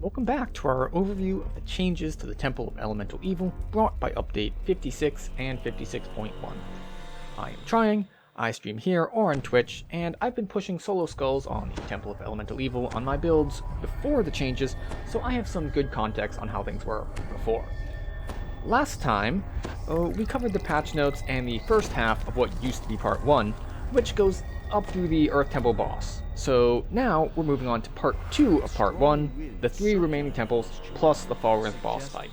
Welcome back to our overview of the changes to the Temple of Elemental Evil brought by update 56 and 56.1. I am trying, I stream here or on Twitch, and I've been pushing solo skulls on the Temple of Elemental Evil on my builds before the changes, so I have some good context on how things were before. Last time, we covered the patch notes and the first half of what used to be part 1, which goes up through the Earth Temple boss. So now we're moving on to part 2 of part 1, the 3 remaining temples plus the Fallrith boss fight.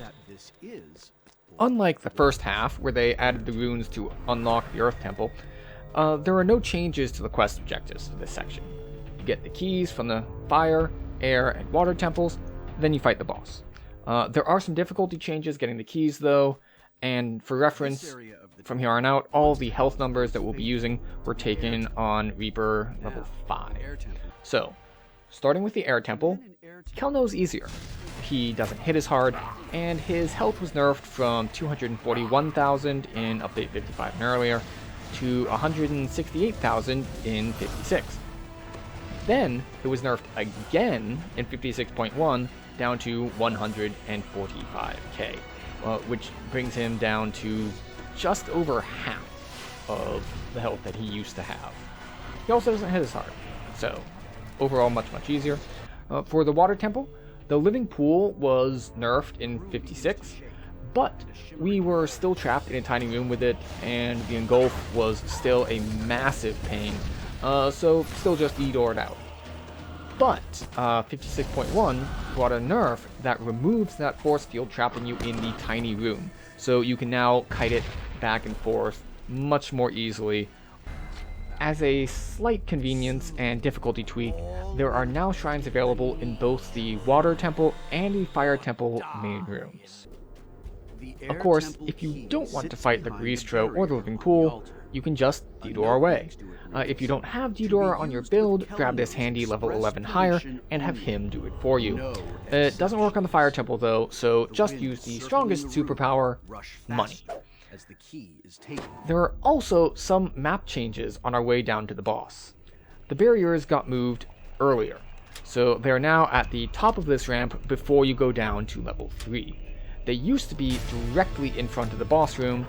Unlike the first half, where they added the runes to unlock the Earth Temple, there are no changes to the quest objectives for this section. You get the keys from the fire, air, and water temples, then you fight the boss. There are some difficulty changes getting the keys though, and for reference, from here on out, all the health numbers that we'll be using were taken on Reaper level 5. So, starting with the Air Temple, Kelno's easier. He doesn't hit as hard, and his health was nerfed from 241,000 in Update 55 and earlier to 168,000 in 56. Then, it was nerfed again in 56.1 down to 145k, which brings him down to just over half of the health that he used to have. He also doesn't hit as hard, so overall much easier. For the Water Temple, the Living Pool was nerfed in 56, but we were still trapped in a tiny room with it, and the Engulf was still a massive pain, so still just E-doored out. But 56.1 brought a nerf that removes that force field trapping you in the tiny room, so you can now kite it back and forth much more easily. As a slight convenience and difficulty tweak, there are now shrines available in both the Water Temple and the Fire Temple main rooms. Of course, if you don't want to fight the Greastro or the Living Pool, you can just D-door away. If you don't have D-door on your build, grab this handy level 11 higher and have him do it for you. It doesn't work on the Fire Temple though, so just use the strongest superpower, money. There are also some map changes on our way down to the boss. The barriers got moved earlier, so they are now at the top of this ramp before you go down to level 3. They used to be directly in front of the boss room,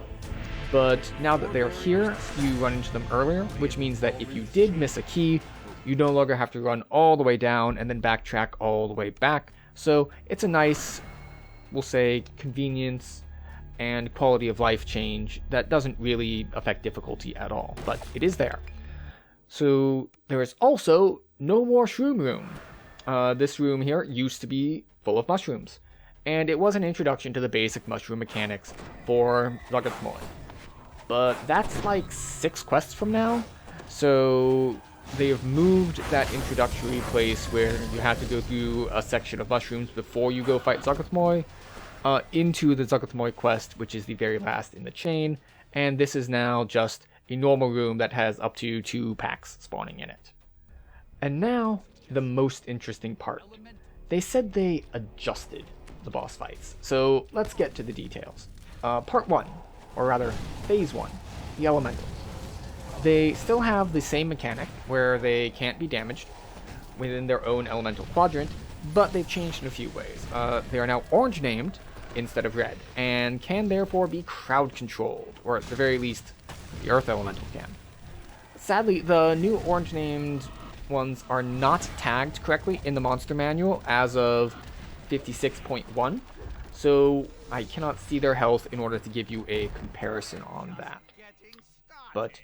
but now that they're here, you run into them earlier, which means that if you did miss a key, you no longer have to run all the way down and then backtrack all the way back. So it's a nice, we'll say, convenience and quality of life change that doesn't really affect difficulty at all, but it is there. So there is also no more Shroom Room. This room here used to be full of mushrooms, and it was an introduction to the basic mushroom mechanics for Zagathmoy. But that's like 6 quests from now, so they have moved that introductory place where you have to go through a section of mushrooms before you go fight Zagathmoy, into the Zagathmoy quest, which is the very last in the chain, and this is now just a normal room that has up to 2 packs spawning in it. And now, the most interesting part. They said they adjusted the boss fights, so let's get to the details. Part 1, or rather, Phase 1, the Elementals. They still have the same mechanic, where they can't be damaged within their own elemental quadrant, but they've changed in a few ways. They are now orange named instead of red, and can therefore be crowd controlled, or at the very least, the Earth Elemental can. Sadly, the new orange named ones are not tagged correctly in the monster manual as of 56.1, so I cannot see their health in order to give you a comparison on that. But,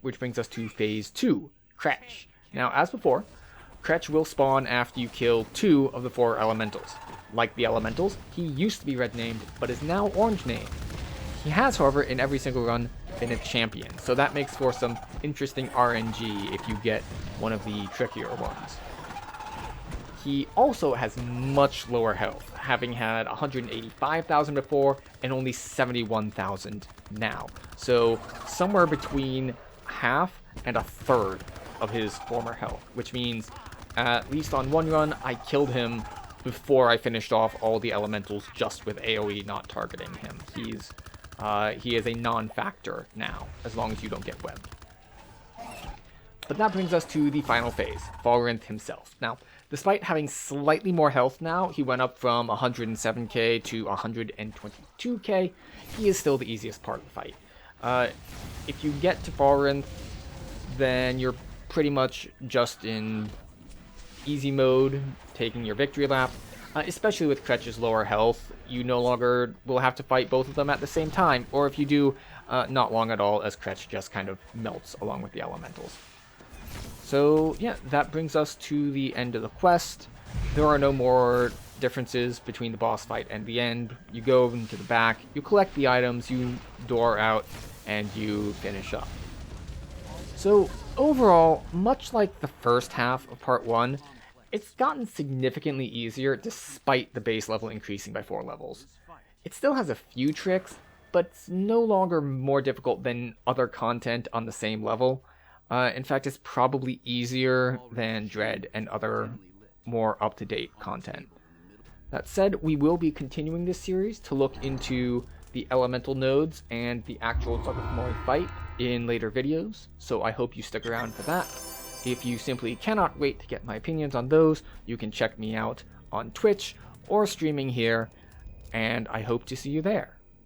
which brings us to Phase 2, Kretch. Now, as before, Kretch will spawn after you kill 2 of the 4 elementals. Like the elementals, he used to be red named, but is now orange named. He has, however, in every single run, been a champion, so that makes for some interesting RNG if you get one of the trickier ones. He also has much lower health, having had 185,000 before and only 71,000 now. So somewhere between half and a third of his former health, which means at least on one run I killed him before I finished off all the elementals just with AoE not targeting him. He is a non-factor now, as long as you don't get webbed. But that brings us to the final phase, Fallrith himself. Now, Despite having slightly more health now, he went up from 107k to 122k, he is still the easiest part of the fight. If you get to Farinth, then you're pretty much just in easy mode, taking your victory lap. Especially with Kretch's lower health, you no longer will have to fight both of them at the same time, or if you do, not long at all, as Kretch just kind of melts along with the elementals. So yeah, that brings us to the end of the quest. There are no more differences between the boss fight and the end. You go into the back, you collect the items, you door out, and you finish up. So overall, much like the first half of part 1, it's gotten significantly easier despite the base level increasing by 4 levels. It still has a few tricks, but it's no longer more difficult than other content on the same level. In fact, it's probably easier than Dread and other more up-to-date content. That said, we will be continuing this series to look into the elemental nodes and the actual Mori fight in later videos, so I hope you stick around for that. If you simply cannot wait to get my opinions on those, you can check me out on Twitch or streaming here, and I hope to see you there.